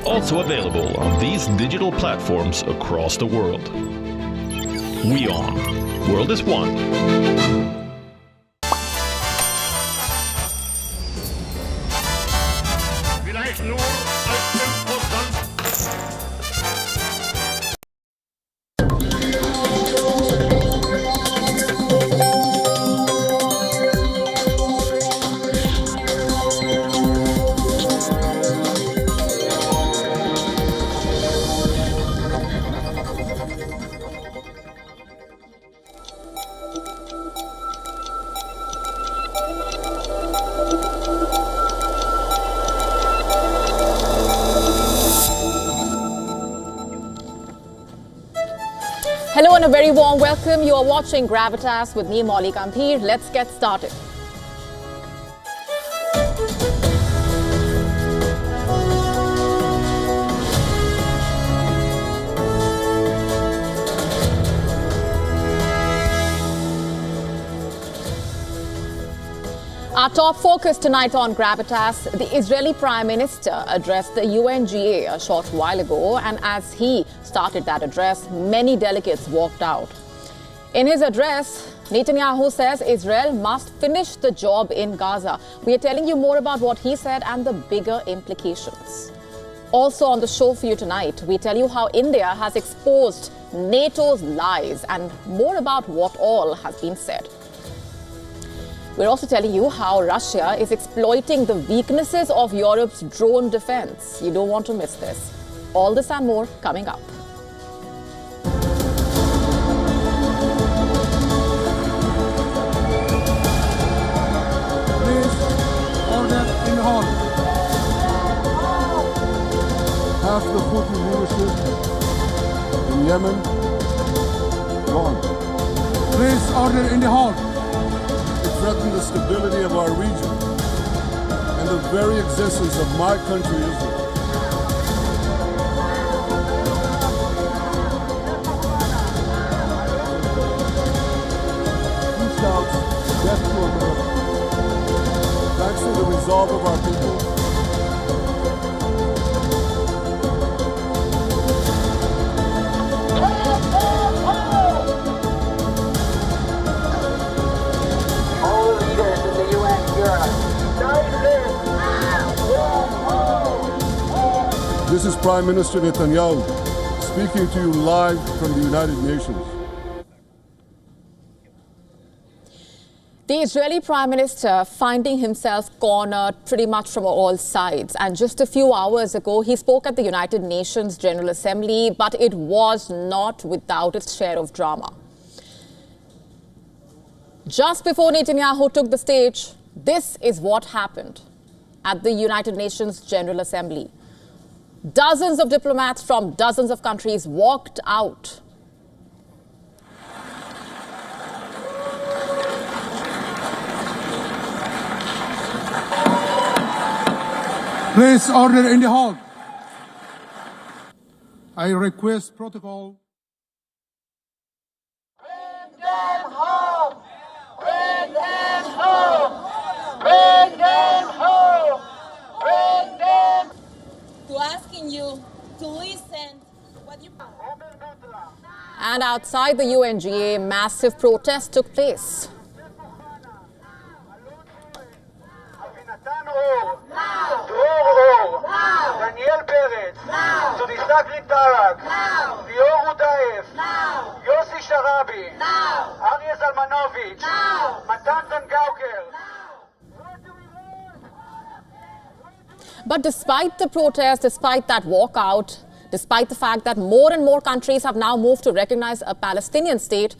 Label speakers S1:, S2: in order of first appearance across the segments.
S1: Also available on these digital platforms across the world. WION. World is one.
S2: Hello and a very warm welcome. You are watching Gravitas with me, Melania. Let's get started. Our top focus tonight on Gravitas, the Israeli Prime Minister addressed the UNGA a short while ago, and as he started that address, many delegates walked out. In his address, Netanyahu says Israel must finish the job in Gaza. We are telling you more about what he said and the bigger implications. Also on the show for you tonight, we tell you how India has exposed NATO's lies and more about what all has been said. We're also telling you how Russia is exploiting the weaknesses of Europe's drone defense. You don't want to miss this. All this and more coming up.
S3: Please, order in the hall. Half the Houthi leadership in Yemen gone. Please, order in the hall. Threaten the stability of our region and the very existence of my country, Israel. He shouts, death to America. Thanks to the resolve of our people, this is Prime Minister Netanyahu speaking to you live from the United Nations.
S2: The Israeli Prime Minister finding himself cornered pretty much from all sides. And just a few hours ago, he spoke at the United Nations General Assembly, but it was not without its share of drama. Just before Netanyahu took the stage, this is what happened at the United Nations General Assembly. Dozens of diplomats from dozens of countries walked out.
S3: Please, order in the hall. I request protocol.
S4: Bring them home! Bring them home! Bring them home! Bring them!
S5: To asking you to listen what you...
S2: And outside the UNGA, massive protests took place. But despite the protest, despite that walkout, despite the fact that more and more countries have now moved to recognize a Palestinian state,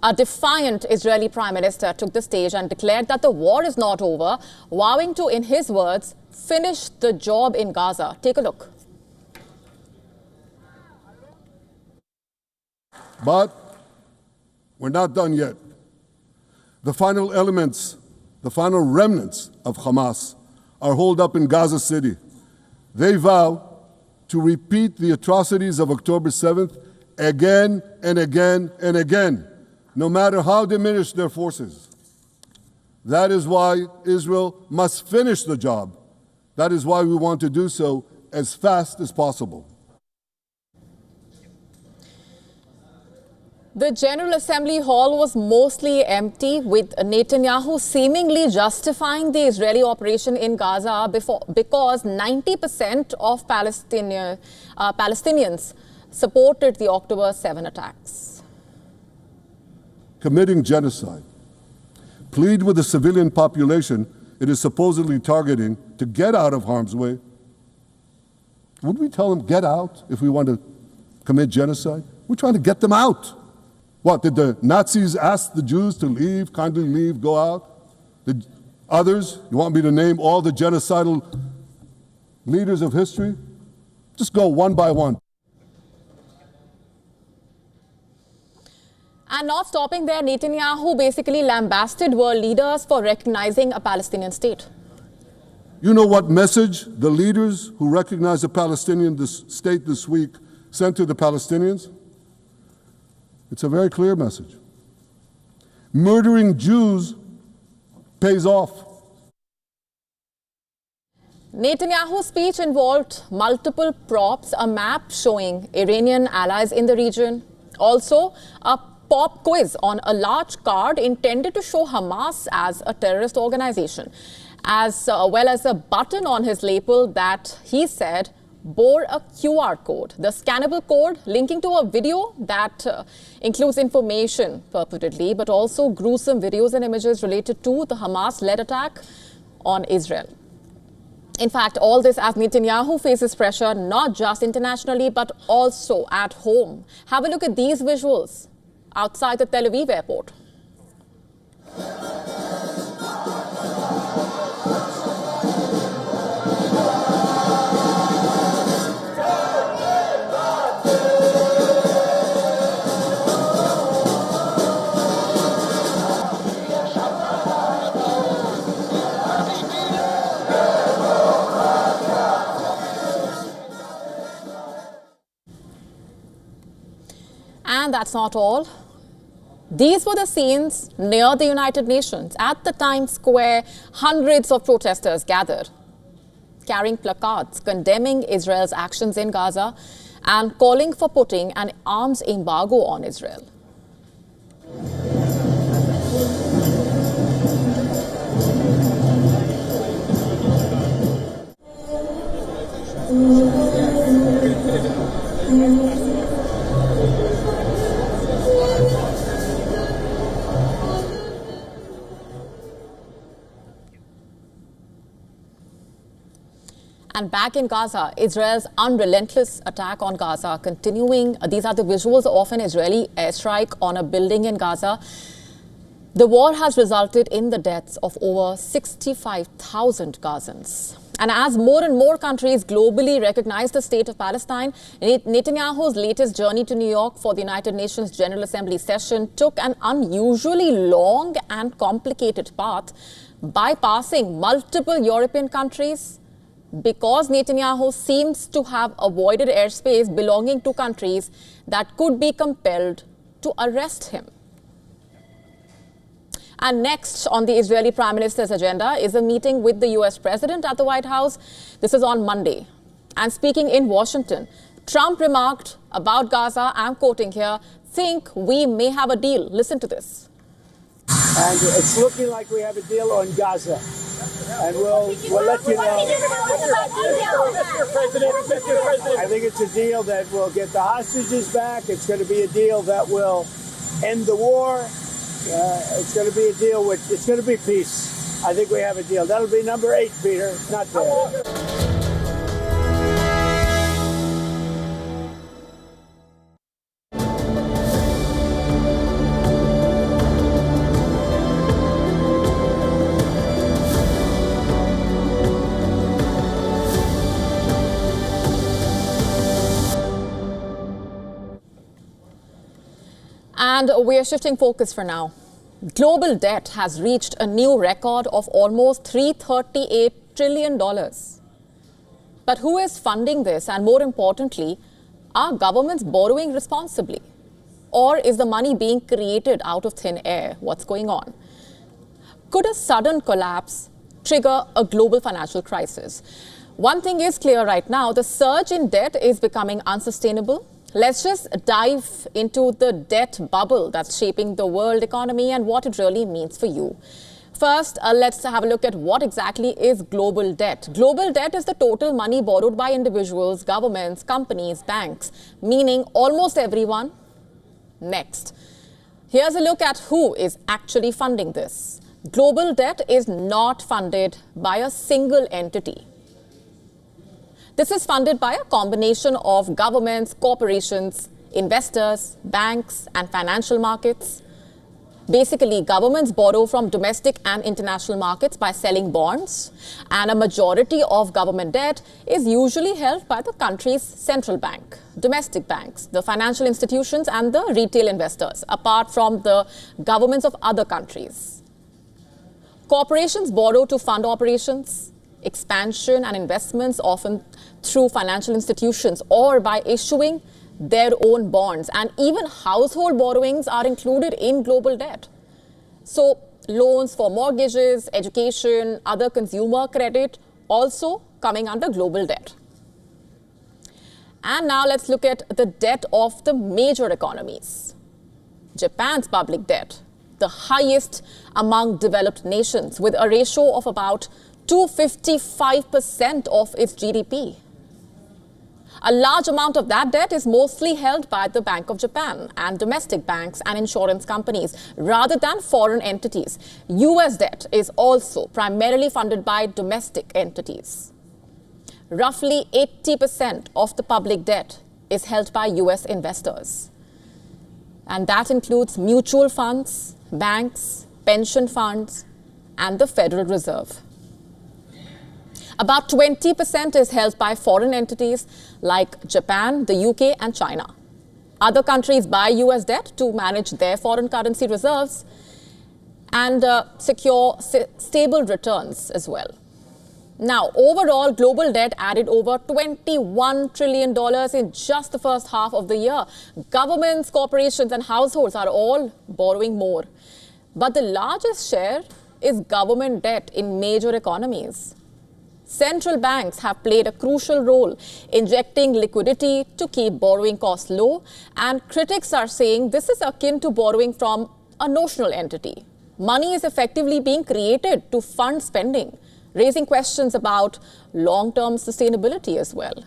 S2: a defiant Israeli Prime Minister took the stage and declared that the war is not over, vowing to, in his words, finish the job in Gaza. Take a look.
S3: But we're not done yet. The final elements, the final remnants of Hamas are holed up in Gaza City. They vow to repeat the atrocities of October 7th again and again and again, no matter how diminished their forces. That is why Israel must finish the job. That is why we want to do so as fast as possible.
S2: The General Assembly hall was mostly empty, with Netanyahu seemingly justifying the Israeli operation in Gaza because 90% of Palestinians supported the October 7 attacks.
S3: Committing genocide. Plead with the civilian population it is supposedly targeting to get out of harm's way. Would we tell them, get out, if we want to commit genocide? We're trying to get them out. What, did the Nazis ask the Jews to leave, kindly leave, go out? Did others, you want me to name all the genocidal leaders of history? Just go one by one.
S2: And not stopping there, Netanyahu basically lambasted world leaders for recognizing a Palestinian state.
S3: You know what message the leaders who recognize a Palestinian state this week sent to the Palestinians? It's a very clear message. Murdering Jews pays off.
S2: Netanyahu's speech involved multiple props, a map showing Iranian allies in the region, also a pop quiz on a large card intended to show Hamas as a terrorist organization, as well as a button on his lapel that he said bore a QR code, the scannable code linking to a video that includes information purportedly, but also gruesome videos and images related to the Hamas-led attack on Israel. In fact, all this as Netanyahu faces pressure not just internationally, but also at home. Have a look at these visuals outside the Tel Aviv airport. And that's not all. These were the scenes near the United Nations. At the Times Square, hundreds of protesters gathered, carrying placards condemning Israel's actions in Gaza and calling for putting an arms embargo on Israel. And back in Gaza, Israel's unrelentless attack on Gaza continuing. These are the visuals of an Israeli airstrike on a building in Gaza. The war has resulted in the deaths of over 65,000 Gazans. And as more and more countries globally recognize the state of Palestine, Netanyahu's latest journey to New York for the United Nations General Assembly session took an unusually long and complicated path, bypassing multiple European countries, because Netanyahu seems to have avoided airspace belonging to countries that could be compelled to arrest him. And next on the Israeli Prime Minister's agenda is a meeting with the US President at the White House. This is on Monday. And speaking in Washington, Trump remarked about Gaza, I'm quoting here, think we may have a deal. Listen to this.
S6: And it's looking like we have a deal on Gaza. And we'll let you know. Mr. President. I think it's a deal that will get the hostages back. It's going to be a deal that will end the war. It's going to be a deal with, it's going to be peace. I think we have a deal. That'll be number 8, Peter. Not bad.
S2: And we are shifting focus for now. Global debt has reached a new record of almost $338 trillion. But who is funding this? And more importantly, are governments borrowing responsibly? Or is the money being created out of thin air? What's going on? Could a sudden collapse trigger a global financial crisis? One thing is clear right now, the surge in debt is becoming unsustainable. Let's just dive into the debt bubble that's shaping the world economy and what it really means for you. First, let's have a look at what exactly is global debt. Global debt is the total money borrowed by individuals, governments, companies, banks, meaning almost everyone. Next, here's a look at who is actually funding this. Global debt is not funded by a single entity. This is funded by a combination of governments, corporations, investors, banks, and financial markets. Basically, governments borrow from domestic and international markets by selling bonds, and a majority of government debt is usually held by the country's central bank, domestic banks, the financial institutions, and the retail investors, apart from the governments of other countries. Corporations borrow to fund operations, expansion, and investments, often through financial institutions or by issuing their own bonds. And even household borrowings are included in global debt. So loans for mortgages, education, other consumer credit also coming under global debt. And now let's look at the debt of the major economies. Japan's public debt, the highest among developed nations, with a ratio of about 255% of its GDP. A large amount of that debt is mostly held by the Bank of Japan and domestic banks and insurance companies rather than foreign entities. US debt is also primarily funded by domestic entities. Roughly 80% of the public debt is held by US investors. And that includes mutual funds, banks, pension funds, and the Federal Reserve. About 20% is held by foreign entities like Japan, the UK, and China. Other countries buy US debt to manage their foreign currency reserves and secure stable returns as well. Now, overall, global debt added over $21 trillion in just the first half of the year. Governments, corporations, and households are all borrowing more. But the largest share is government debt in major economies. Central banks have played a crucial role injecting liquidity to keep borrowing costs low, and critics are saying this is akin to borrowing from a notional entity. Money is effectively being created to fund spending, raising questions about long-term sustainability as well.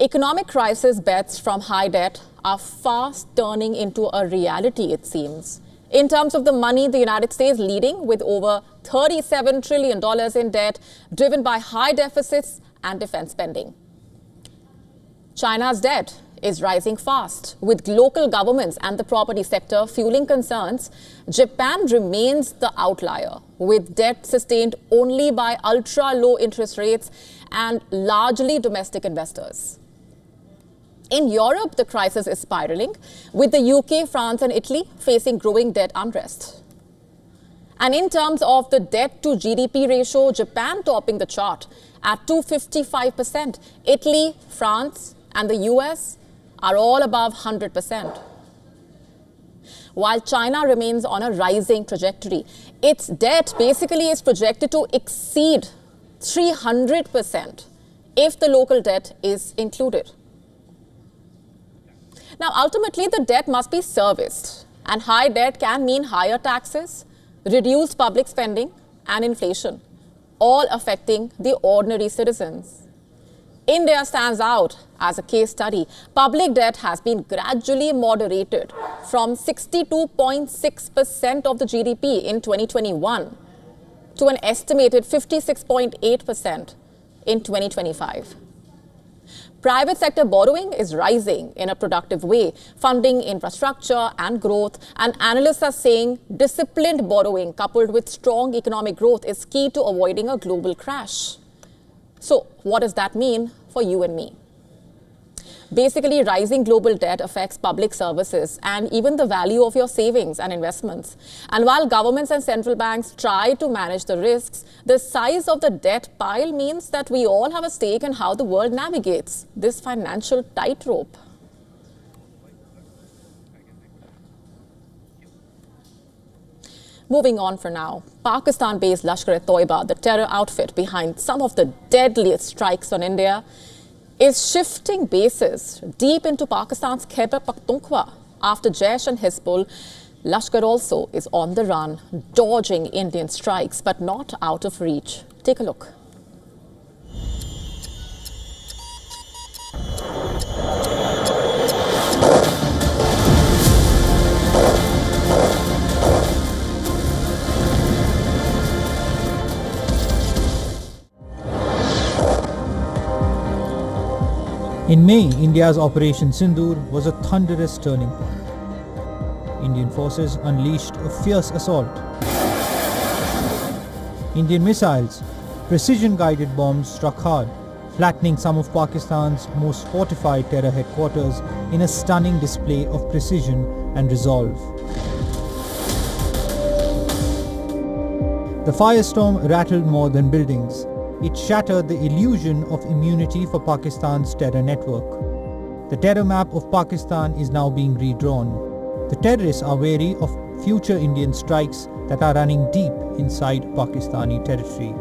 S2: Economic crisis bets from high debt are fast turning into a reality, it seems. In terms of the money, the United States leading with over $37 trillion in debt, driven by high deficits and defense spending. China's debt is rising fast, with local governments and the property sector fueling concerns. Japan remains the outlier, with debt sustained only by ultra-low interest rates and largely domestic investors. In Europe, the crisis is spiraling, with the UK, France, and Italy facing growing debt unrest. And in terms of the debt to GDP ratio, Japan topping the chart at 255%. Italy, France, and the US are all above 100%. While China remains on a rising trajectory, its debt basically is projected to exceed 300% if the local debt is included. Now, ultimately, the debt must be serviced, and high debt can mean higher taxes, reduced public spending, and inflation, all affecting the ordinary citizens. India stands out as a case study. Public debt has been gradually moderated from 62.6% of the GDP in 2021 to an estimated 56.8% in 2025. Private sector borrowing is rising in a productive way, funding infrastructure and growth, and analysts are saying disciplined borrowing coupled with strong economic growth is key to avoiding a global crash. So what does that mean for you and me? Basically, rising global debt affects public services and even the value of your savings and investments. And while governments and central banks try to manage the risks, the size of the debt pile means that we all have a stake in how the world navigates this financial tightrope. Moving on for now, Pakistan-based Lashkar-e-Toiba, the terror outfit behind some of the deadliest strikes on India, is shifting bases deep into Pakistan's Khyber Pakhtunkhwa. After Jaish and Hizbul, Lashkar also is on the run, dodging Indian strikes, but not out of reach. Take a look.
S7: In May, India's Operation Sindoor was a thunderous turning point. Indian forces unleashed a fierce assault. Indian missiles, precision-guided bombs struck hard, flattening some of Pakistan's most fortified terror headquarters in a stunning display of precision and resolve. The firestorm rattled more than buildings. It shattered the illusion of immunity for Pakistan's terror network. The terror map of Pakistan is now being redrawn. The terrorists are wary of future Indian strikes that are running deep inside Pakistani territory.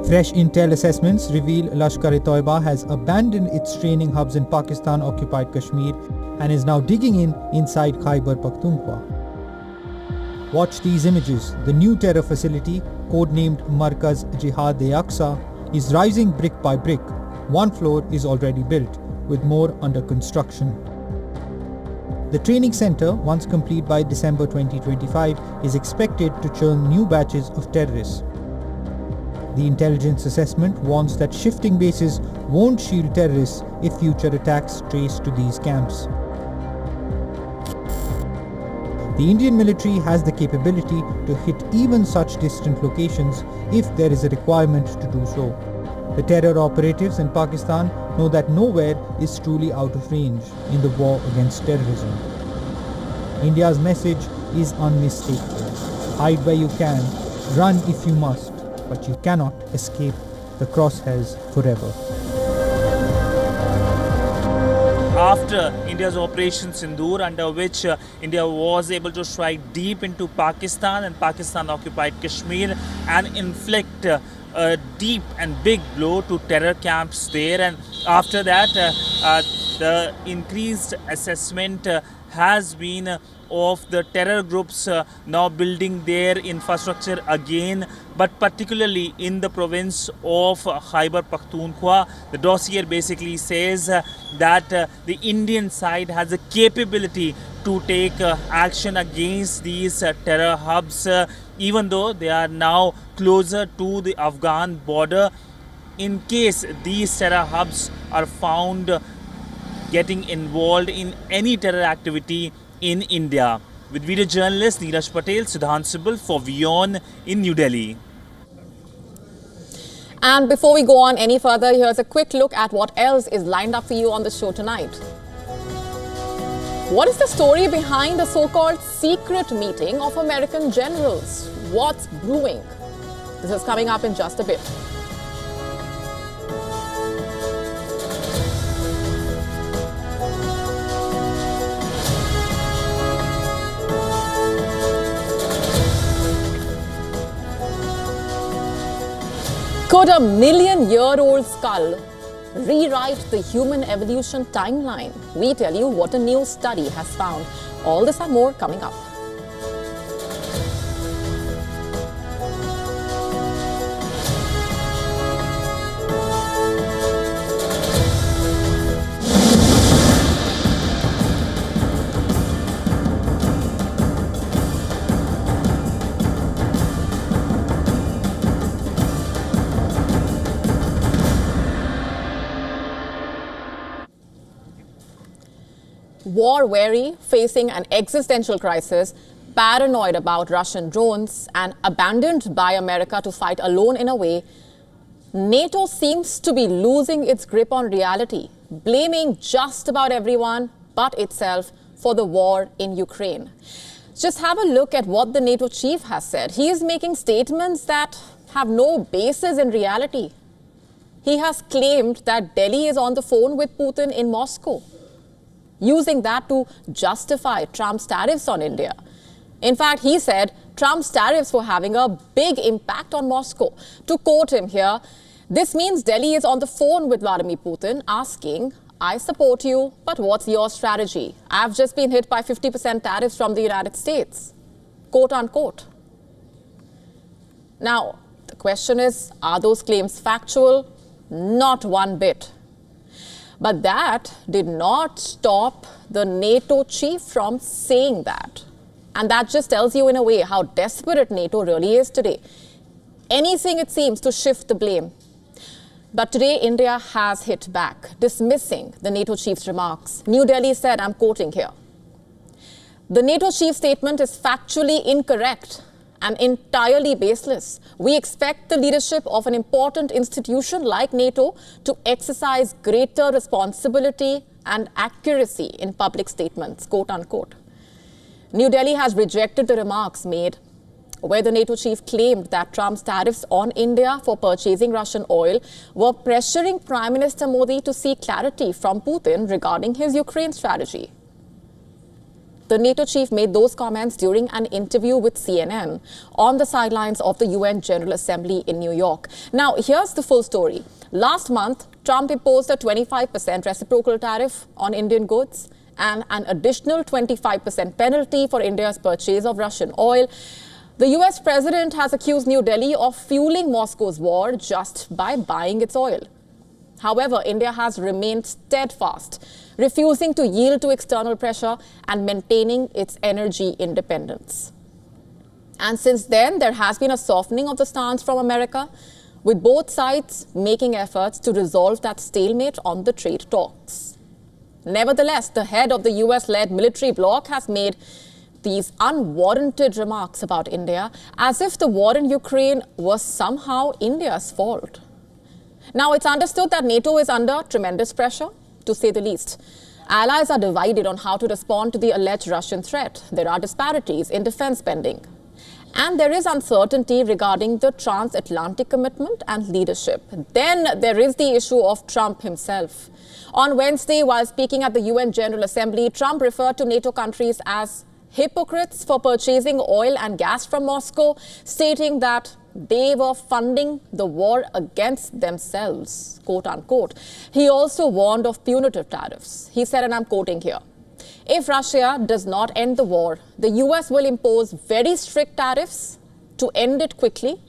S7: Fresh intel assessments reveal Lashkar-e-Toiba has abandoned its training hubs in Pakistan-occupied Kashmir and is now digging inside Khyber Pakhtunkhwa. Watch these images. The new terror facility, codenamed Markaz Jihad-e-Aqsa, is rising brick by brick. One floor is already built, with more under construction. The training center, once complete by December 2025, is expected to churn new batches of terrorists. The intelligence assessment warns that shifting bases won't shield terrorists if future attacks trace to these camps. The Indian military has the capability to hit even such distant locations if there is a requirement to do so. The terror operatives in Pakistan know that nowhere is truly out of range in the war against terrorism. India's message is unmistakable. Hide where you can, run if you must, but you cannot escape the crosshairs forever.
S8: After India's Operation Sindoor, under which India was able to strike deep into Pakistan and Pakistan-occupied Kashmir and inflict a deep and big blow to terror camps there, and after that the increased assessment has been of the terror groups now building their infrastructure again, but particularly in the province of Khyber Pakhtunkhwa. The dossier basically says that the Indian side has the capability to take action against these terror hubs, even though they are now closer to the Afghan border. In case these terror hubs are found getting involved in any terror activity in India. With video journalist Neeraj Patel, Sudhan Sibal for WION in New Delhi.
S2: And before we go on any further, here's a quick look at what else is lined up for you on the show tonight. What is the story behind the so-called secret meeting of American generals? What's brewing? This is coming up in just a bit. Could a million-year-old skull rewrite the human evolution timeline? We tell you what a new study has found. All this and more coming up. War-weary, facing an existential crisis, paranoid about Russian drones, and abandoned by America to fight alone in a way, NATO seems to be losing its grip on reality, blaming just about everyone but itself for the war in Ukraine. Just have a look at what the NATO chief has said. He is making statements that have no basis in reality. He has claimed that Delhi is on the phone with Putin in Moscow, using that to justify Trump's tariffs on India. In fact, he said Trump's tariffs were having a big impact on Moscow. To quote him here, this means Delhi is on the phone with Vladimir Putin asking, I support you, but what's your strategy? I've just been hit by 50% tariffs from the United States, quote unquote. Now, the question is, are those claims factual? Not one bit. But that did not stop the NATO chief from saying that. And that just tells you in a way how desperate NATO really is today. Anything, it seems, to shift the blame. But today, India has hit back, dismissing the NATO chief's remarks. New Delhi said, I'm quoting here, the NATO chief's statement is factually incorrect and entirely baseless. We expect the leadership of an important institution like NATO to exercise greater responsibility and accuracy in public statements, quote unquote. New Delhi has rejected the remarks made where the NATO chief claimed that Trump's tariffs on India for purchasing Russian oil were pressuring Prime Minister Modi to seek clarity from Putin regarding his Ukraine strategy. The NATO chief made those comments during an interview with CNN on the sidelines of the UN General Assembly in New York. Now, here's the full story. Last month, Trump imposed a 25% reciprocal tariff on Indian goods and an additional 25% penalty for India's purchase of Russian oil. The US president has accused New Delhi of fueling Moscow's war just by buying its oil. However, India has remained steadfast, refusing to yield to external pressure and maintaining its energy independence. And since then, there has been a softening of the stance from America, with both sides making efforts to resolve that stalemate on the trade talks. Nevertheless, the head of the US-led military bloc has made these unwarranted remarks about India as if the war in Ukraine was somehow India's fault. Now, it's understood that NATO is under tremendous pressure, to say the least. Allies are divided on how to respond to the alleged Russian threat. There are disparities in defense spending. And there is uncertainty regarding the transatlantic commitment and leadership. Then there is the issue of Trump himself. On Wednesday, while speaking at the UN General Assembly, Trump referred to NATO countries as hypocrites for purchasing oil and gas from Moscow, stating that they were funding the war against themselves, quote unquote. He also warned of punitive tariffs. He said, and I'm quoting here, if Russia does not end the war, the US will impose very strict tariffs to end it quickly,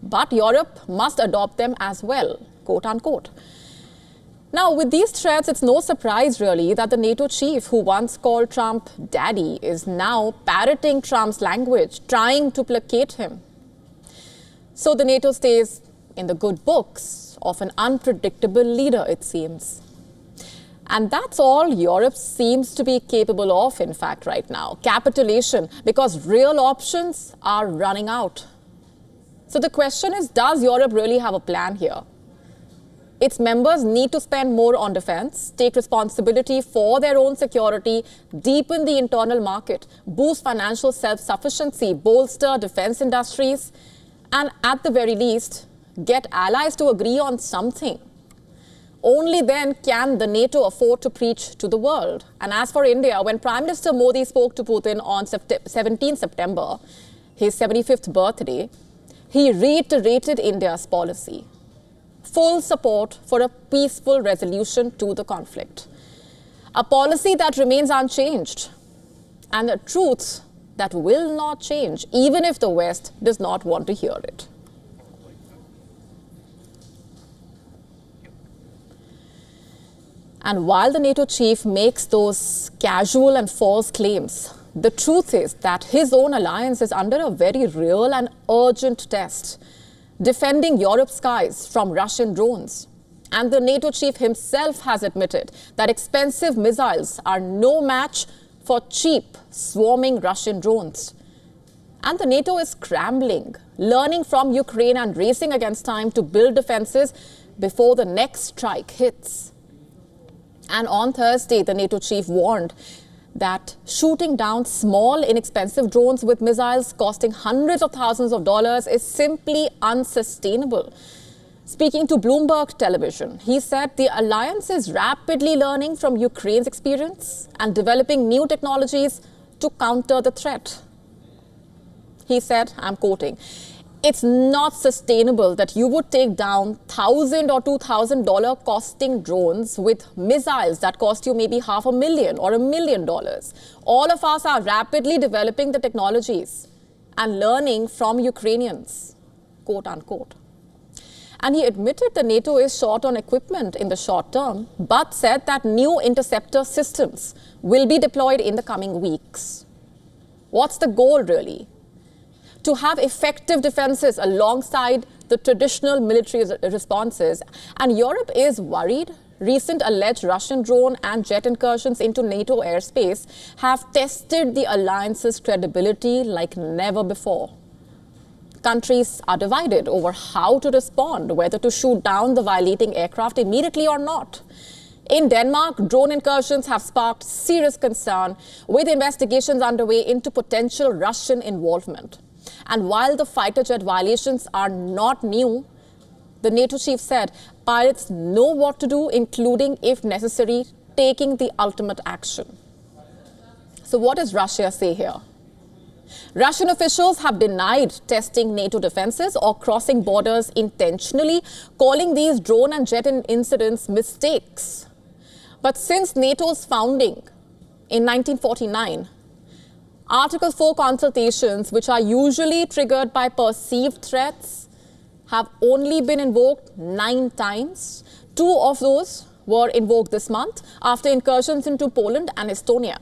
S2: but Europe must adopt them as well, quote unquote. Now, with these threats, it's no surprise, really, that the NATO chief who once called Trump daddy is now parroting Trump's language, trying to placate him. So the NATO stays in the good books of an unpredictable leader, it seems. And that's all Europe seems to be capable of, in fact, right now. Capitulation, because real options are running out. So the question is, does Europe really have a plan here? Its members need to spend more on defense, take responsibility for their own security, deepen the internal market, boost financial self-sufficiency, bolster defense industries, and at the very least, get allies to agree on something. Only then can the NATO afford to preach to the world. And as for India, when Prime Minister Modi spoke to Putin on 17 September, his 75th birthday, he reiterated India's policy. Full support for a peaceful resolution to the conflict. A policy that remains unchanged, and a truth that will not change, even if the West does not want to hear it. And while the NATO chief makes those casual and false claims, the truth is that his own alliance is under a very real and urgent test, defending Europe's skies from Russian drones. And the NATO chief himself has admitted that expensive missiles are no match for cheap, swarming Russian drones. And the NATO is scrambling, learning from Ukraine and racing against time to build defenses before the next strike hits. And on Thursday, the NATO chief warned that shooting down small, inexpensive drones with missiles costing hundreds of thousands of dollars is simply unsustainable. Speaking to Bloomberg Television, he said the alliance is rapidly learning from Ukraine's experience and developing new technologies to counter the threat. He said, I'm quoting, "It's not sustainable that you would take down $1,000 or $2,000 costing drones with missiles that cost you maybe $500,000 or $1 million. All of us are rapidly developing the technologies and learning from Ukrainians," quote unquote. And he admitted the NATO is short on equipment in the short term, but said that new interceptor systems will be deployed in the coming weeks. What's the goal really? To have effective defenses alongside the traditional military responses. And Europe is worried. Recent alleged Russian drone and jet incursions into NATO airspace have tested the alliance's credibility like never before. Countries are divided over how to respond, whether to shoot down the violating aircraft immediately or not. In Denmark, drone incursions have sparked serious concern, with investigations underway into potential Russian involvement. And while the fighter jet violations are not new, the NATO chief said pilots know what to do, including, if necessary, taking the ultimate action. So what does Russia say here? Russian officials have denied testing NATO defenses or crossing borders intentionally, calling these drone and jet incidents mistakes. But since NATO's founding in 1949, Article 4 consultations, which are usually triggered by perceived threats, have only been invoked 9 times. 2 of those were invoked this month after incursions into Poland and Estonia.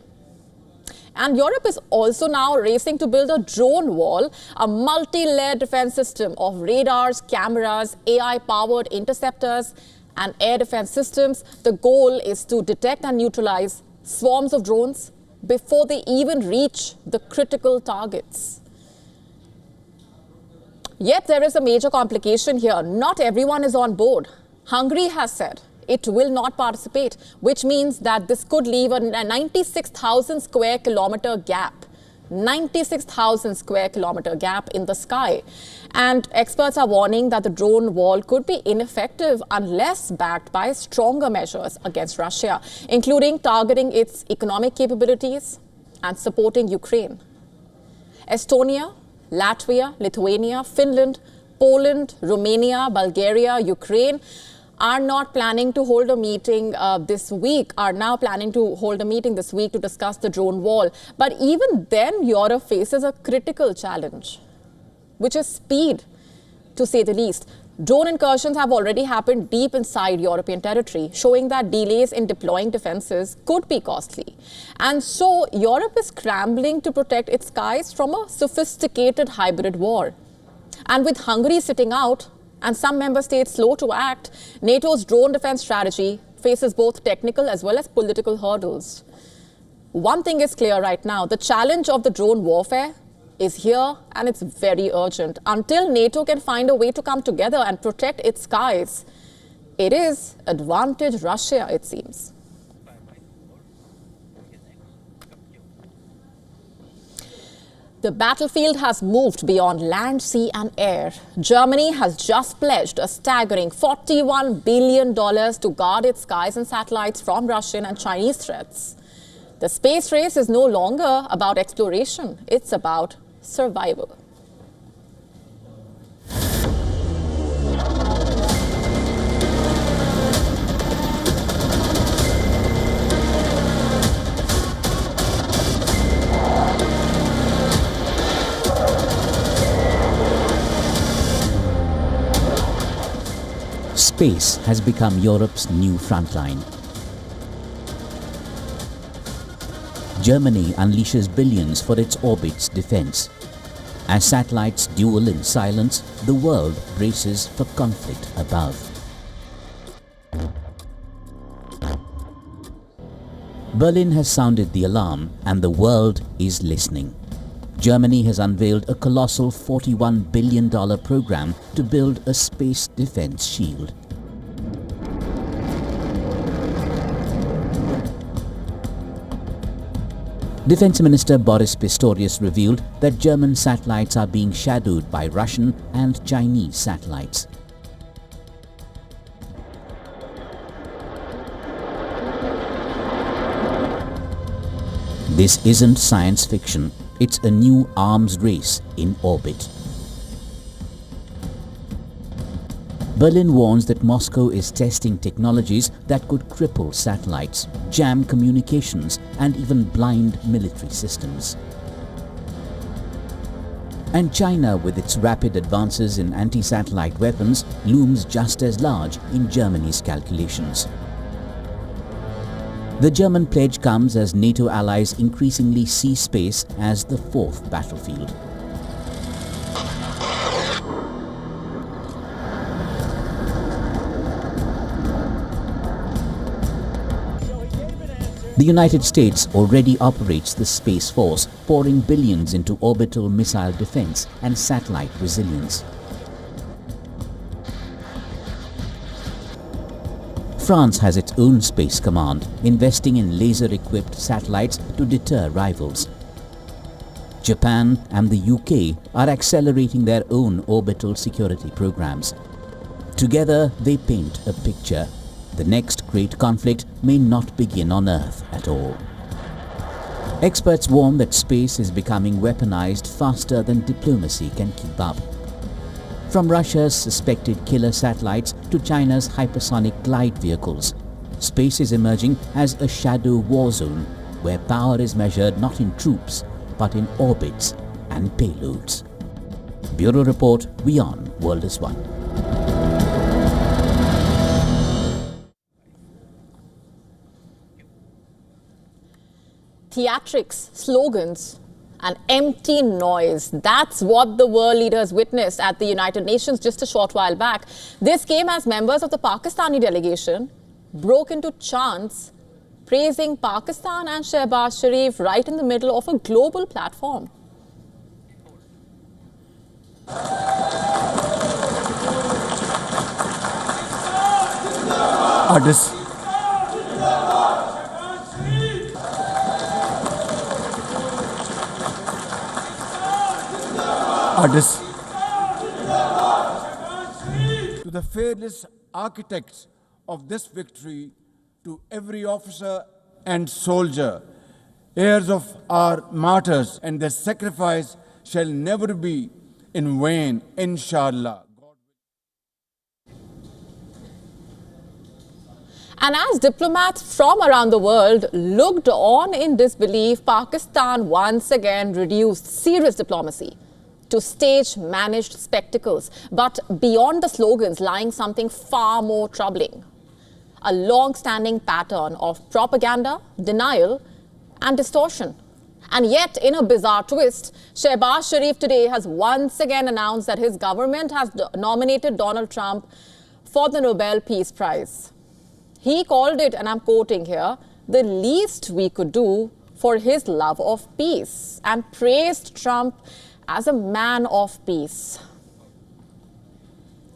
S2: And Europe is also now racing to build a drone wall, a multi-layered defense system of radars, cameras, AI-powered interceptors, and air defense systems. The goal is to detect and neutralize swarms of drones before they even reach the critical targets. Yet there is a major complication here. Not everyone is on board. Hungary has said it will not participate, which means that this could leave a 96,000 square kilometer gap. 96,000 square kilometer gap in the sky. And experts are warning that the drone wall could be ineffective unless backed by stronger measures against Russia, including targeting its economic capabilities and supporting Ukraine. Estonia, Latvia, Lithuania, Finland, Poland, Romania, Bulgaria, Ukraine are not planning to hold a meeting this week, are now planning to hold a meeting this week to discuss the drone wall. But even then, Europe faces a critical challenge, which is speed, to say the least. Drone incursions have already happened deep inside European territory, showing that delays in deploying defenses could be costly. And so Europe is scrambling to protect its skies from a sophisticated hybrid war. And with Hungary sitting out, and some member states slow to act, NATO's drone defense strategy faces both technical as well as political hurdles. One thing is clear right now: the challenge of the drone warfare is here, and it's very urgent. Until NATO can find a way to come together and protect its skies, it is advantage Russia, it seems. The battlefield has moved beyond land, sea and air. Germany has just pledged a staggering $41 billion to guard its skies and satellites from Russian and Chinese threats. The space race is no longer about exploration, it's about survival.
S9: Space has become Europe's new frontline. Germany unleashes billions for its orbit's defense. As satellites duel in silence, the world braces for conflict above. Berlin has sounded the alarm, and the world is listening. Germany has unveiled a colossal $41 billion program to build a space defense shield. Defense Minister Boris Pistorius revealed that German satellites are being shadowed by Russian and Chinese satellites. This isn't science fiction. It's a new arms race in orbit. Berlin warns that Moscow is testing technologies that could cripple satellites, jam communications, and even blind military systems. And China, with its rapid advances in anti-satellite weapons, looms just as large in Germany's calculations. The German pledge comes as NATO allies increasingly see space as the fourth battlefield. The United States already operates the Space Force, pouring billions into orbital missile defense and satellite resilience. France has its own space command, investing in laser-equipped satellites to deter rivals. Japan and the UK are accelerating their own orbital security programs. Together, they paint a picture. The next great conflict may not begin on Earth at all. Experts warn that space is becoming weaponized faster than diplomacy can keep up. From Russia's suspected killer satellites to China's hypersonic glide vehicles, space is emerging as a shadow war zone where power is measured not in troops but in orbits and payloads. Bureau Report, WION World is One.
S2: Theatrics, slogans, and empty noise. That's what the world leaders witnessed at the United Nations just a short while back. This came as members of the Pakistani delegation broke into chants praising Pakistan and Shehbaz Sharif right in the middle of a global platform.
S6: Artists. To the fearless architects of this victory, to every officer and soldier, heirs of our martyrs, and their sacrifice shall never be in vain, inshallah.
S2: And as diplomats from around the world looked on in disbelief, Pakistan once again reduced serious diplomacy to stage-managed spectacles. But beyond the slogans lying something far more troubling, a long-standing pattern of propaganda, denial, and distortion. And yet, in a bizarre twist, Shehbaz Sharif today has once again announced that his government has nominated Donald Trump for the Nobel Peace Prize. He called it, and I'm quoting here, the least we could do for his love of peace, and praised Trump as a man of peace.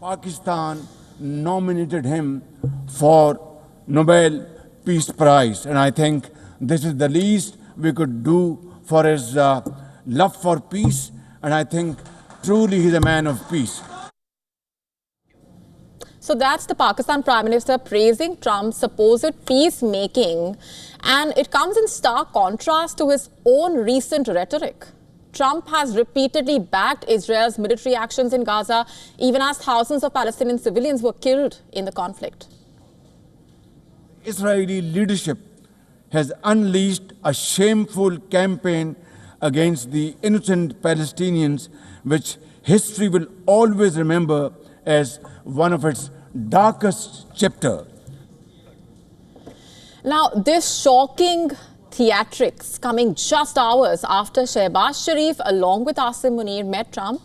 S6: Pakistan nominated him for Nobel Peace Prize, and I think this is the least we could do for his love for peace, and I think truly he's a man of peace.
S2: So that's the Pakistan Prime Minister praising Trump's supposed peacemaking, and it comes in stark contrast to his own recent rhetoric. Trump has repeatedly backed Israel's military actions in Gaza, even as thousands of Palestinian civilians were killed in the conflict.
S6: Israeli leadership has unleashed a shameful campaign against the innocent Palestinians, which history will always remember as one of its darkest chapters.
S2: Now, this shocking theatrics coming just hours after Shehbaz Sharif, along with Asim Munir, met Trump.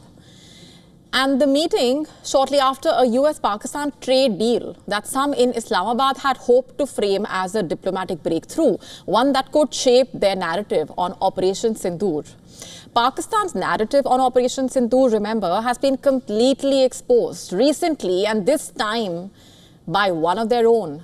S2: And the meeting shortly after a US-Pakistan trade deal that some in Islamabad had hoped to frame as a diplomatic breakthrough, one that could shape their narrative on Operation Sindoor. Pakistan's narrative on Operation Sindoor, remember, has been completely exposed recently, and this time by one of their own.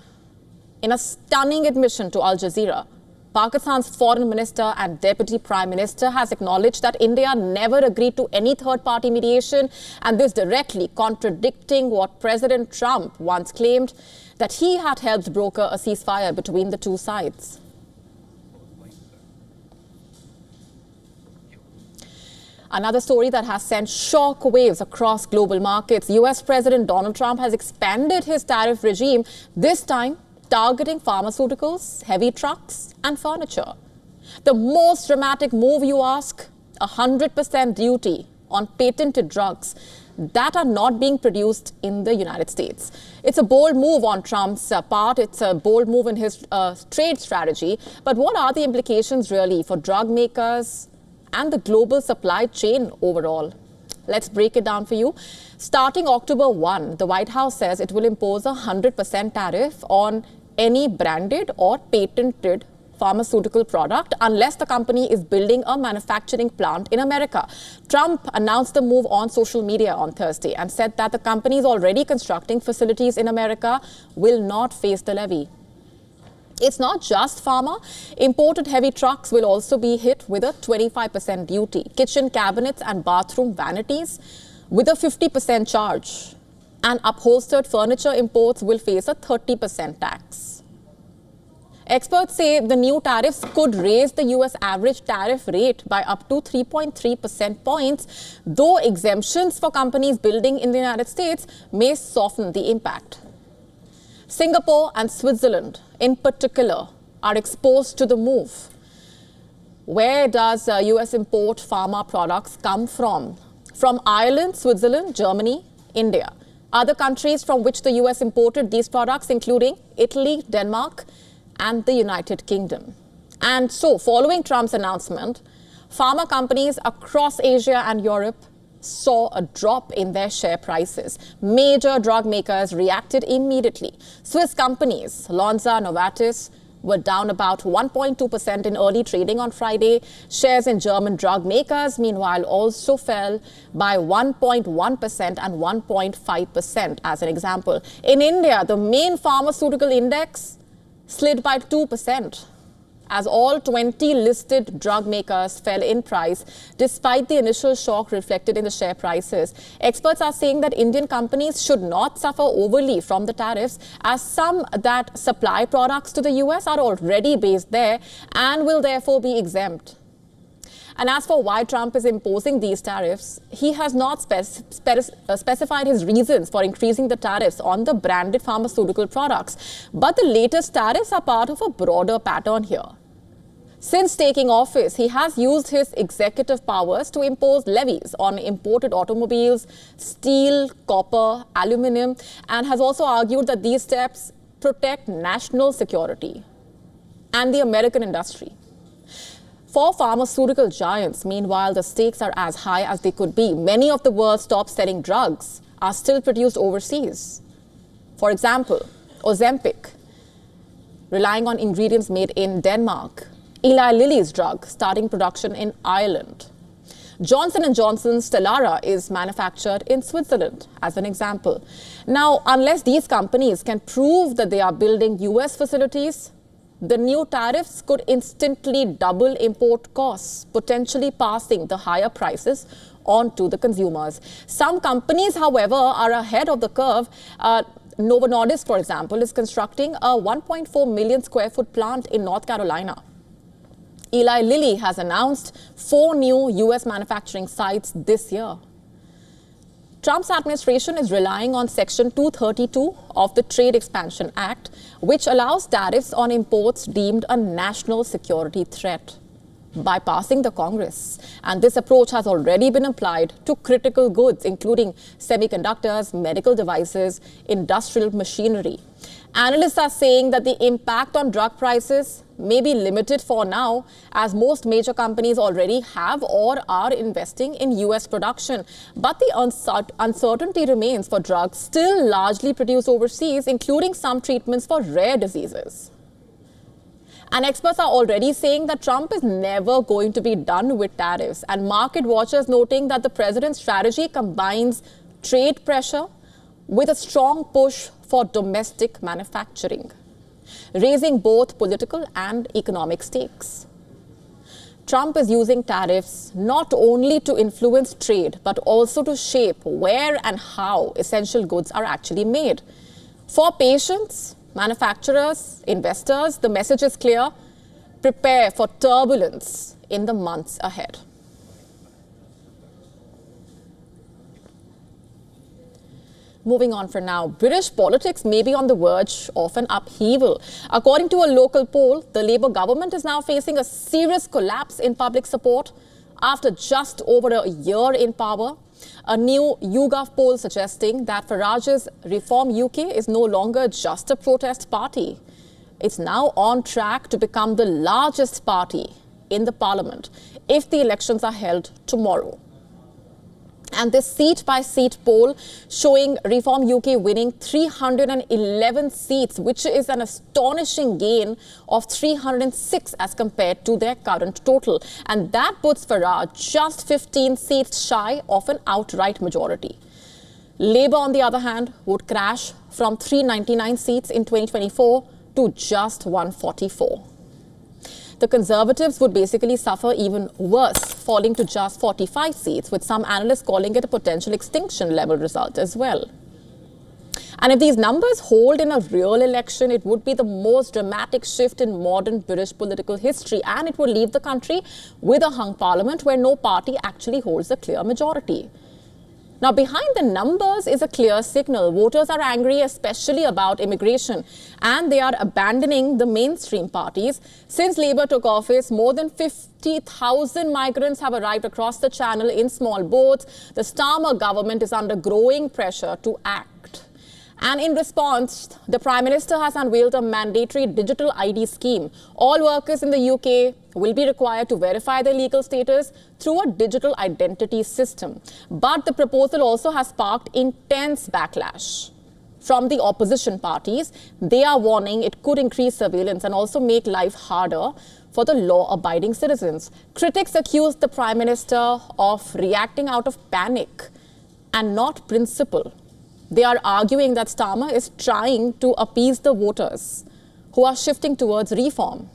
S2: In a stunning admission to Al Jazeera, Pakistan's foreign minister and deputy prime minister has acknowledged that India never agreed to any third-party mediation, and this directly contradicting what President Trump once claimed, that he had helped broker a ceasefire between the two sides. Another story that has sent shock waves across global markets. US President Donald Trump has expanded his tariff regime, this time targeting pharmaceuticals, heavy trucks and furniture. The most dramatic move, you ask? 100% duty on patented drugs that are not being produced in the United States. It's a bold move on Trump's part. It's a bold move in his trade strategy. But what are the implications really for drug makers and the global supply chain overall? Let's break it down for you. Starting October 1, the White House says it will impose a 100% tariff on any branded or patented pharmaceutical product unless the company is building a manufacturing plant in America. Trump announced the move on social media on Thursday and said that the companies already constructing facilities in America will not face the levy. It's not just pharma. Imported heavy trucks will also be hit with a 25% duty. Kitchen cabinets and bathroom vanities with a 50% charge. And upholstered furniture imports will face a 30% tax. Experts say the new tariffs could raise the US average tariff rate by up to 3.3% points, though exemptions for companies building in the United States may soften the impact. Singapore and Switzerland, in particular, are exposed to the move. Where does US import pharma products come from? From Ireland, Switzerland, Germany, India. Other countries from which the US imported these products, including Italy, Denmark, and the United Kingdom. And so, following Trump's announcement, pharma companies across Asia and Europe saw a drop in their share prices. Major drug makers reacted immediately. Swiss companies, Lonza, Novartis, were down about 1.2% in early trading on Friday. Shares in German drug makers, meanwhile, also fell by 1.1% and 1.5% as an example. In India, the main pharmaceutical index slid by 2% as all 20 listed drug makers fell in price despite the initial shock reflected in the share prices. Experts are saying that Indian companies should not suffer overly from the tariffs, as some that supply products to the US are already based there and will therefore be exempt. And as for why Trump is imposing these tariffs, he has not specified his reasons for increasing the tariffs on the branded pharmaceutical products. But the latest tariffs are part of a broader pattern here. Since taking office, he has used his executive powers to impose levies on imported automobiles, steel, copper, aluminum, and has also argued that these steps protect national security and the American industry. For pharmaceutical giants, meanwhile, the stakes are as high as they could be. Many of the world's top-selling drugs are still produced overseas. For example, Ozempic, relying on ingredients made in Denmark. Eli Lilly's drug, starting production in Ireland. Johnson & Johnson's Stelara is manufactured in Switzerland, as an example. Now, unless these companies can prove that they are building US facilities, the new tariffs could instantly double import costs, potentially passing the higher prices on to the consumers. Some companies, however, are ahead of the curve. Novo Nordisk, for example, is constructing a 1.4 million square foot plant in North Carolina. Eli Lilly has announced 4 new US manufacturing sites this year. Trump's administration is relying on Section 232 of the Trade Expansion Act, which allows tariffs on imports deemed a national security threat, bypassing the Congress. And this approach has already been applied to critical goods, including semiconductors, medical devices, industrial machinery. Analysts are saying that the impact on drug prices may be limited for now, as most major companies already have or are investing in US production. But the uncertainty remains for drugs still largely produced overseas, including some treatments for rare diseases. And experts are already saying that Trump is never going to be done with tariffs, and market watchers noting that the president's strategy combines trade pressure with a strong push for domestic manufacturing, raising both political and economic stakes. Trump is using tariffs not only to influence trade, but also to shape where and how essential goods are actually made. For patients, manufacturers, investors, the message is clear: prepare for turbulence in the months ahead. Moving on for now, British politics may be on the verge of an upheaval. According to a local poll, the Labour government is now facing a serious collapse in public support after just over a year in power. A new YouGov poll suggesting that Farage's Reform UK is no longer just a protest party. It's now on track to become the largest party in the parliament if the elections are held tomorrow. And this seat-by-seat poll showing Reform UK winning 311 seats, which is an astonishing gain of 306 as compared to their current total. And that puts Farage just 15 seats shy of an outright majority. Labour, on the other hand, would crash from 399 seats in 2024 to just 144. The Conservatives would basically suffer even worse, falling to just 45 seats, with some analysts calling it a potential extinction level result as well. And if these numbers hold in a real election, it would be the most dramatic shift in modern British political history, and it would leave the country with a hung parliament where no party actually holds a clear majority. Now, behind the numbers is a clear signal. Voters are angry, especially about immigration, and they are abandoning the mainstream parties. Since Labour took office, more than 50,000 migrants have arrived across the channel in small boats. The Starmer government is under growing pressure to act. And in response, the Prime Minister has unveiled a mandatory digital ID scheme. All workers in the UK will be required to verify their legal status through a digital identity system. But the proposal also has sparked intense backlash from the opposition parties. They are warning it could increase surveillance and also make life harder for the law-abiding citizens. Critics accuse the Prime Minister of reacting out of panic and not principle. They are arguing that Starmer is trying to appease the voters who are shifting towards reform.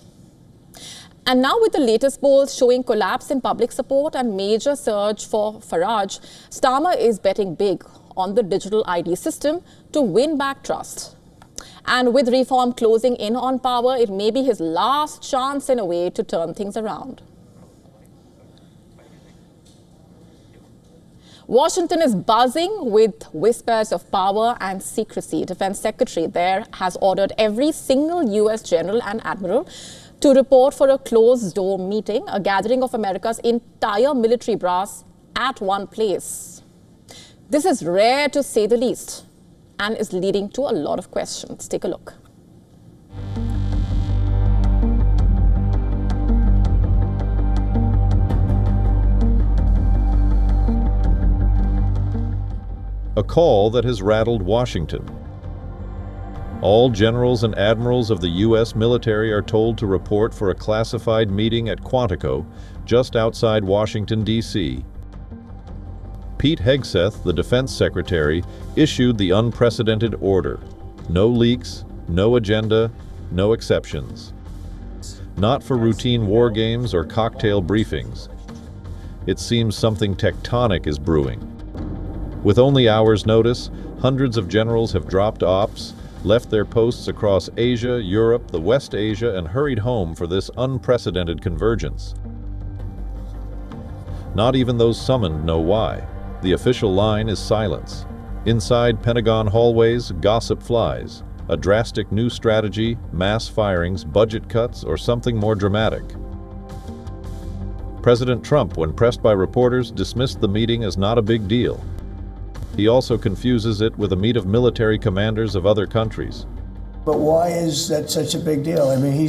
S2: And now, with the latest polls showing collapse in public support and major surge for Farage, Starmer is betting big on the digital ID system to win back trust. And with reform closing in on power, it may be his last chance in a way to turn things around. Washington is buzzing with whispers of power and secrecy. Defense Secretary there has ordered every single U.S. general and admiral to report for a closed-door meeting, a gathering of America's entire military brass at one place. This is rare, to say the least, and is leading to a lot of questions. Take a look.
S10: A call that has rattled Washington. All generals and admirals of the U.S. military are told to report for a classified meeting at Quantico, just outside Washington, D.C. Pete Hegseth, the Defense Secretary, issued the unprecedented order. No leaks, no agenda, no exceptions. Not for routine war games or cocktail briefings. It seems something tectonic is brewing. With only hours' notice, hundreds of generals have dropped ops, left their posts across Asia, Europe, the West Asia, and hurried home for this unprecedented convergence. Not even those summoned know why. The official line is silence. Inside Pentagon hallways, gossip flies. A drastic new strategy, mass firings, budget cuts, or something more dramatic. President Trump, when pressed by reporters, dismissed the meeting as not a big deal. He also confuses it with a meet of military commanders of other countries.
S6: But why is that such a big deal? I mean,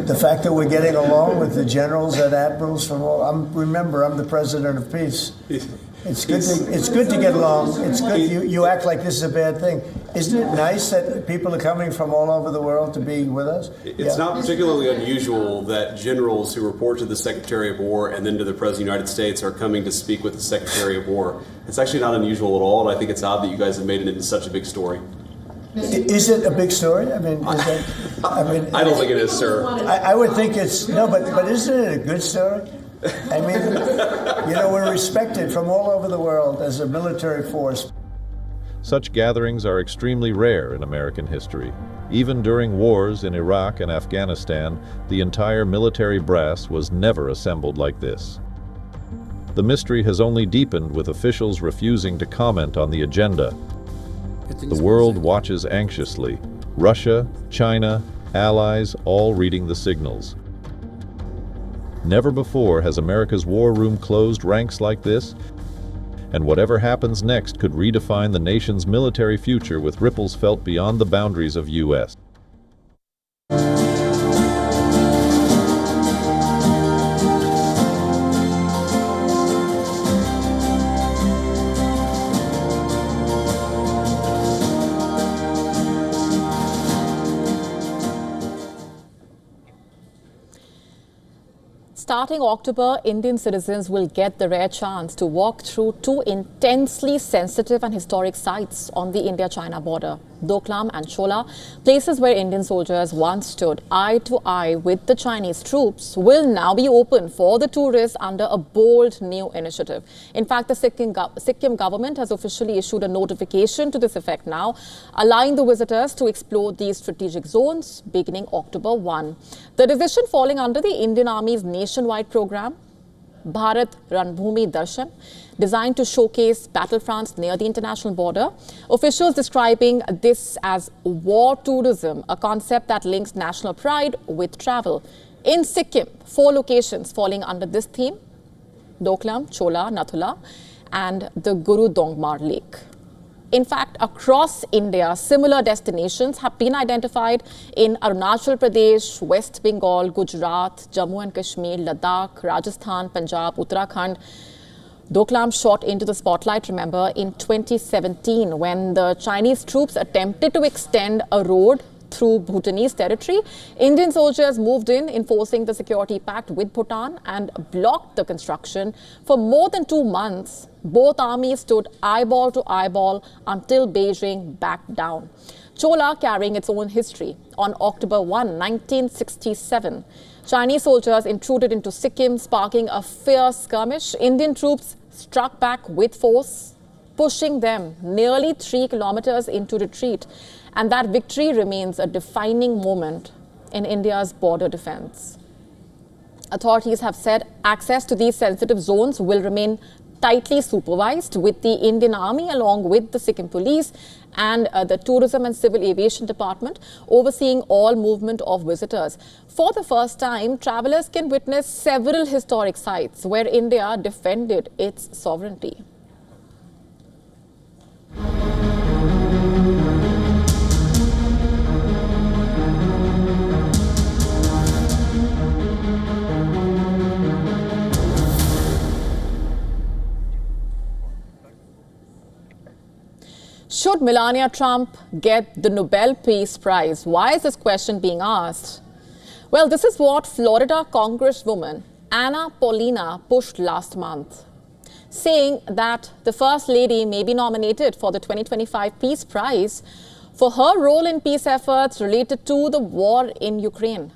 S6: the fact that we're getting along with the generals and admirals from all. Remember, I'm the president of peace. It's good to get along. It's good. You act like this is a bad thing. Isn't it nice that people are coming from all over the world to be with us?
S11: It's not particularly unusual that generals who report to the Secretary of War and then to the President of the United States are coming to speak with the Secretary of War. It's actually not unusual at all, and I think it's odd that you guys have made it into such a big story.
S6: Is it a big story? I mean,
S11: I don't think it is, sir.
S6: I would think it's no, but isn't it a good story? I mean, we're respected from all over the world as a military force.
S10: Such gatherings are extremely rare in American history. Even during wars in Iraq and Afghanistan, the entire military brass was never assembled like this. The mystery has only deepened with officials refusing to comment on the agenda. The world watches anxiously. Russia, China, allies, all reading the signals. Never before has America's war room closed ranks like this, and whatever happens next could redefine the nation's military future with ripples felt beyond the boundaries of U.S.
S2: Starting October, Indian citizens will get the rare chance to walk through two intensely sensitive and historic sites on the India-China border, Doklam and Chola, places where Indian soldiers once stood eye to eye with the Chinese troops, will now be open for the tourists under a bold new initiative. In fact, the Sikkim government has officially issued a notification to this effect now, allowing the visitors to explore these strategic zones beginning October 1. The decision falling under the Indian Army's nationwide program, Bharat Ranbhumi Darshan, designed to showcase battlefronts near the international border. Officials describing this as war tourism, a concept that links national pride with travel. In Sikkim, 4 locations falling under this theme: Doklam, Chola, Nathula, and the Guru Dongmar Lake. In fact, across India, similar destinations have been identified in Arunachal Pradesh, West Bengal, Gujarat, Jammu and Kashmir, Ladakh, Rajasthan, Punjab, Uttarakhand. Doklam shot into the spotlight, remember, in 2017 when the Chinese troops attempted to extend a road through Bhutanese territory. Indian soldiers moved in, enforcing the security pact with Bhutan, and blocked the construction. For more than 2 months, both armies stood eyeball to eyeball until Beijing backed down. Chola carrying its own history. On October 1, 1967, Chinese soldiers intruded into Sikkim, sparking a fierce skirmish. Indian troops struck back with force, pushing them nearly 3 kilometers into retreat. And that victory remains a defining moment in India's border defense. Authorities have said access to these sensitive zones will remain tightly supervised, with the Indian Army along with the Sikkim Police and the Tourism and Civil Aviation Department overseeing all movement of visitors. For the first time, travelers can witness several historic sites where India defended its sovereignty. Should Melania Trump get the Nobel Peace Prize? Why is this question being asked? Well, this is what Florida Congresswoman Anna Paulina pushed last month, saying that the First Lady may be nominated for the 2025 Peace Prize for her role in peace efforts related to the war in Ukraine.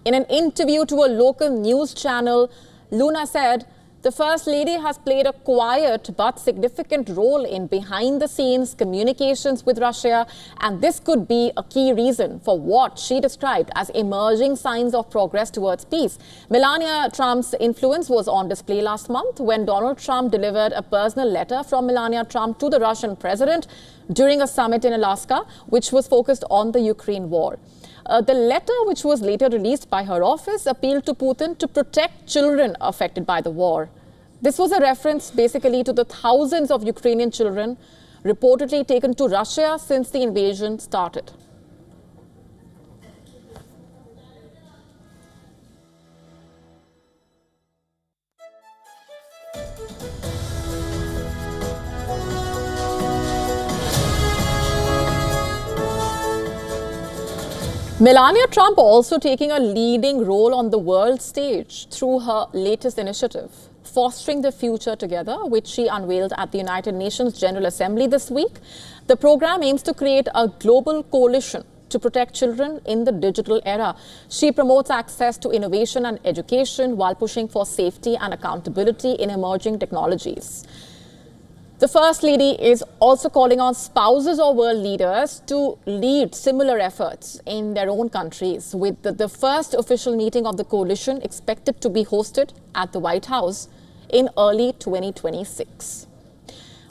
S2: In an interview to a local news channel, Luna said, "The First Lady has played a quiet but significant role in behind-the-scenes communications with Russia, and this could be a key reason for what she described as emerging signs of progress towards peace." Melania Trump's influence was on display last month when Donald Trump delivered a personal letter from Melania Trump to the Russian president during a summit in Alaska, which was focused on the Ukraine war. The letter, which was later released by her office, appealed to Putin to protect children affected by the war. This was a reference basically to the thousands of Ukrainian children reportedly taken to Russia since the invasion started. Melania Trump also taking a leading role on the world stage through her latest initiative, Fostering the Future Together, which she unveiled at the United Nations General Assembly this week. The program aims to create a global coalition to protect children in the digital era. She promotes access to innovation and education while pushing for safety and accountability in emerging technologies. The First Lady is also calling on spouses or world leaders to lead similar efforts in their own countries, with the first official meeting of the coalition expected to be hosted at the White House in early 2026.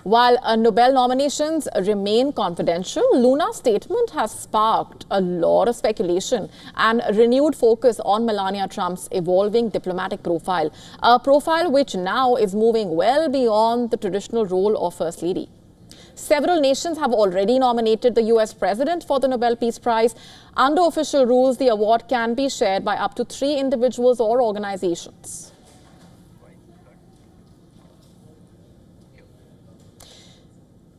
S2: While Nobel nominations remain confidential, Luna's statement has sparked a lot of speculation and renewed focus on Melania Trump's evolving diplomatic profile, a profile which now is moving well beyond the traditional role of First Lady. Several nations have already nominated the US president for the Nobel Peace Prize. Under official rules, the award can be shared by up to 3 individuals or organizations.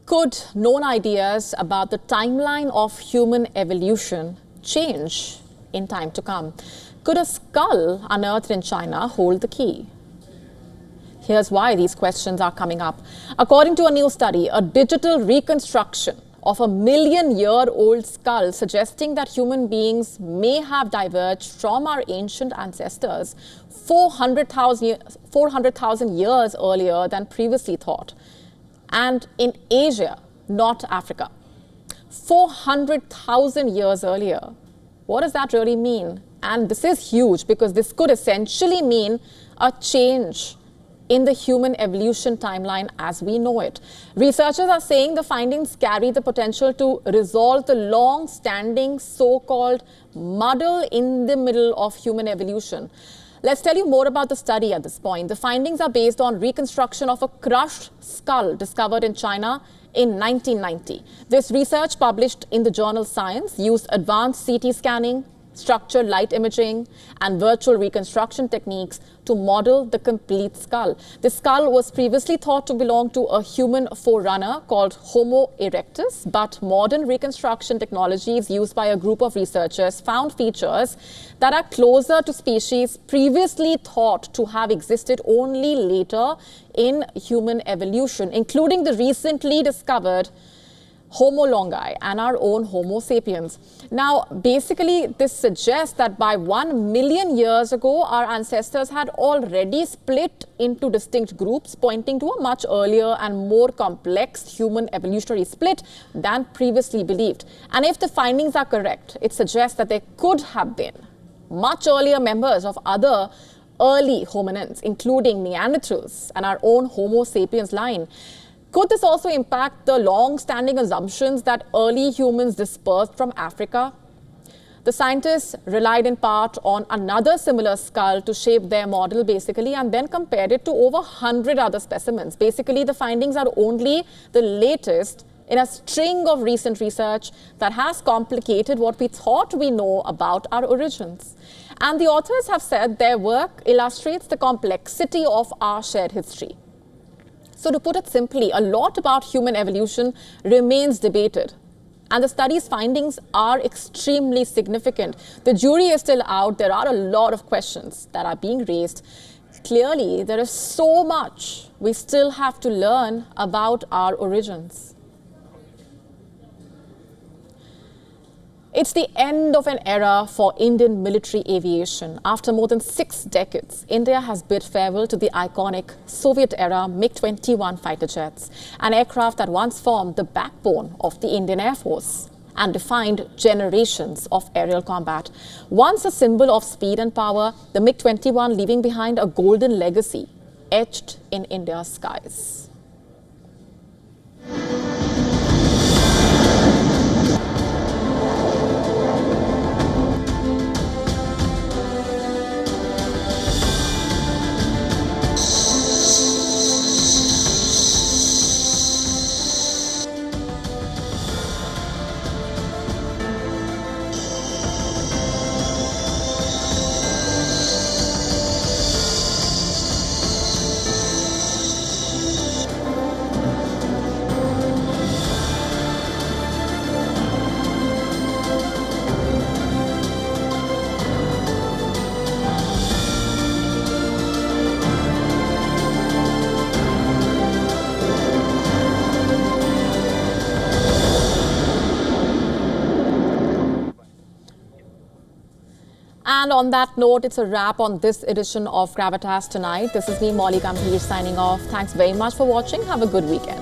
S2: Could known ideas about the timeline of human evolution change in time to come? Could a skull unearthed in China hold the key? Here's why these questions are coming up. According to a new study, a digital reconstruction of a 1,000,000-year-old skull suggesting that human beings may have diverged from our ancient ancestors 400,000 years earlier than previously thought. And in Asia, not Africa. 400,000 years earlier. What does that really mean? And this is huge because this could essentially mean a change in the human evolution timeline as we know it. Researchers are saying the findings carry the potential to resolve the long-standing so-called muddle in the middle of human evolution. Let's tell you more about the study at this point. The findings are based on reconstruction of a crushed skull discovered in China in 1990. This research, published in the journal Science, used advanced CT scanning, structured light imaging, and virtual reconstruction techniques to model the complete skull. The skull was previously thought to belong to a human forerunner called Homo erectus, but modern reconstruction technologies used by a group of researchers found features that are closer to species previously thought to have existed only later in human evolution, including the recently discovered Homo longi and our own Homo sapiens. Now, basically, this suggests that by 1 million years ago, our ancestors had already split into distinct groups, pointing to a much earlier and more complex human evolutionary split than previously believed. And if the findings are correct, it suggests that there could have been much earlier members of other early hominins, including Neanderthals and our own Homo sapiens line. Could this also impact the long-standing assumptions that early humans dispersed from Africa? The scientists relied in part on another similar skull to shape their model, basically, and then compared it to over 100 other specimens. Basically, the findings are only the latest in a string of recent research that has complicated what we thought we know about our origins. And the authors have said their work illustrates the complexity of our shared history. So to put it simply, a lot about human evolution remains debated. And the study's findings are extremely significant. The jury is still out. There are a lot of questions that are being raised. Clearly, there is so much we still have to learn about our origins. It's the end of an era for Indian military aviation. After more than 6 decades, India has bid farewell to the iconic Soviet-era Mig-21 fighter jets, an aircraft that once formed the backbone of the Indian Air Force and defined generations of aerial combat. Once a symbol of speed and power, the Mig-21 leaving behind a golden legacy etched in India's skies. And on that note, it's a wrap on this edition of Gravitas Tonight. This is me, Molly Gambhir, signing off. Thanks very much for watching. Have a good weekend.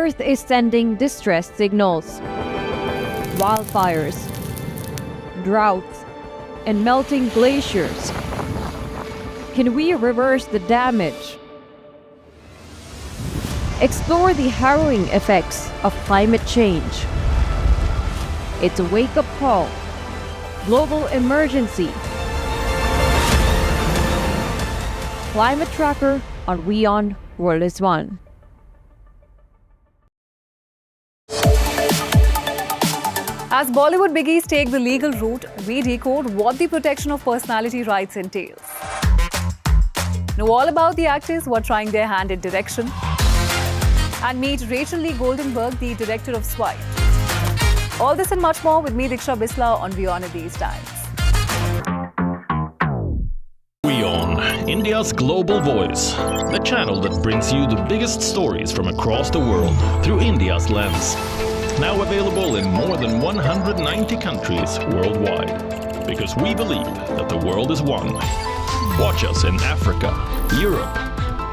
S12: Earth is sending distress signals. Wildfires, droughts, and melting glaciers. Can we reverse the damage? Explore the harrowing effects of climate change. It's a wake-up call. Global emergency. Climate Tracker on WION World is One.
S13: As Bollywood biggies take the legal route, we decode what the protection of personality rights entails. Know all about the actors who are trying their hand in direction. And meet Rachel Lee Goldenberg, the director of Swipe. All this and much more with me, Diksha Bisla, on WION at these times.
S1: WION, India's global voice. The channel that brings you the biggest stories from across the world through India's lens. Now available in more than 190 countries worldwide. Because we believe that the world is one. Watch us in Africa, Europe,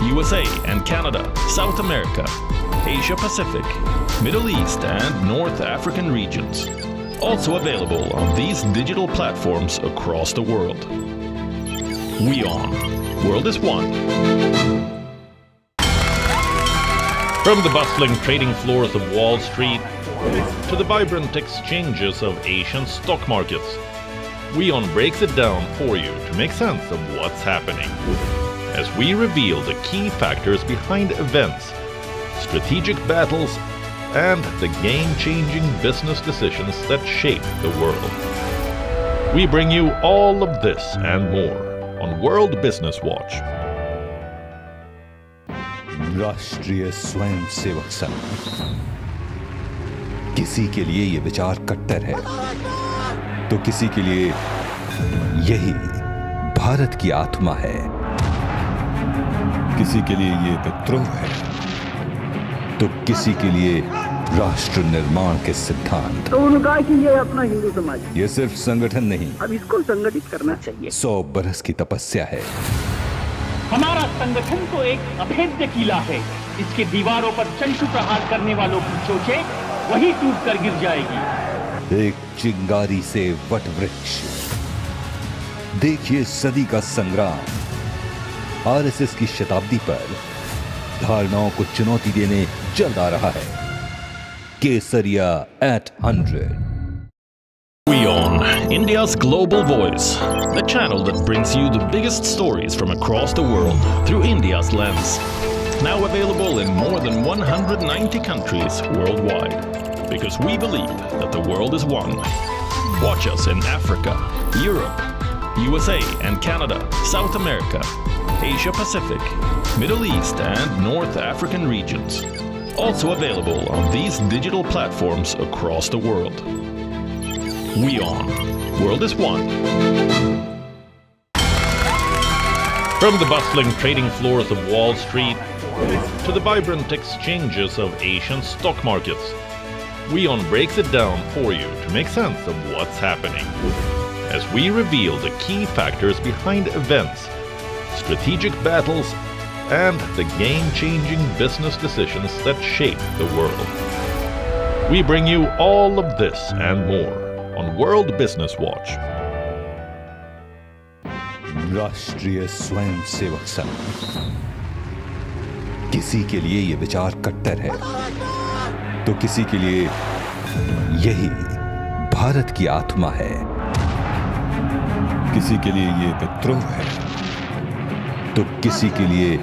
S1: USA and Canada, South America, Asia Pacific, Middle East and North African regions. Also available on these digital platforms across the world. WION, World is One. From the bustling trading floors of Wall Street to the vibrant exchanges of Asian stock markets, WION breaks it down for you to make sense of what's happening. As we reveal the key factors behind events, strategic battles, and the game-changing business decisions that shape the world. We bring you all of this and more on World Business Watch.
S14: राष्ट्रीय स्वयंसेवक संघ किसी के लिए ये विचार कट्टर है तो किसी के लिए यही भारत की आत्मा है, किसी के लिए ये विद्रोह है तो किसी के लिए राष्ट्र निर्माण के सिद्धांत।
S6: तो उनका कि ये अपना हिंदू समाज,
S14: ये सिर्फ संगठन नहीं,
S6: अब इसको संगठित करना चाहिए।
S14: 100 बरस की तपस्या है।
S15: हमारा संगठन तो एक अभेद्य किला है, इसके दीवारों पर चंचू प्रहार करने वालों की चोचें वही टूट कर गिर जाएगी।
S14: एक चिंगारी से वट वृक्ष, देखिए सदी का संग्राम आरएसएस की शताब्दी पर धारणाओं को चुनौती देने चल आ रहा है। केसरिया at 100.
S1: WION, India's global voice. The channel that brings you the biggest stories from across the world through India's lens. Now available in more than 190 countries worldwide. Because we believe that the world is one. Watch us in Africa, Europe, USA and Canada, South America, Asia Pacific, Middle East and North African regions. Also available on these digital platforms across the world. WION, World is One. From the bustling trading floors of Wall Street to the vibrant exchanges of Asian stock markets, WION breaks it down for you to make sense of what's happening. As we reveal the key factors behind events, strategic battles, and the game-changing business decisions that shape the world. We bring you all of this and more on World Business Watch.
S14: राष्ट्रीय स्वयंसेवक संघ किसी के लिए ये विचार कट्टर है तो किसी के लिए यही भारत की आत्मा है, किसी के लिए ये विद्रोह है तो किसी के लिए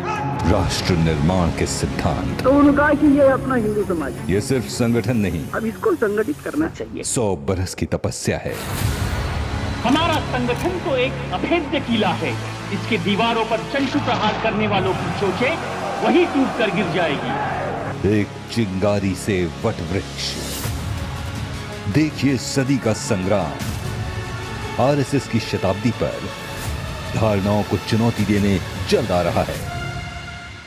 S14: राष्ट्र निर्माण के सिद्धांत।
S6: तो उनका कि ये अपना हिंदू समाज,
S14: ये सिर्फ संगठन नहीं,
S6: अब इसको संगठित करना चाहिए।
S14: 100 बरस की तपस्या है।
S15: हमारा संगठन तो एक अभेद्य किला है, इसके दीवारों पर चंचू प्रहार करने वालों की चोचें वही टूट कर गिर जाएगी।
S14: एक चिंगारी से वट वृक्ष, देखिए सदी का संग्राम आरएसएस की शताब्दी पर धारणाओं को चुनौती देने चल आ रहा है।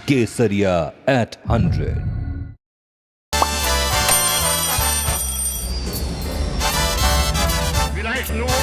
S14: केसरिया at 100.
S16: Vielleicht nur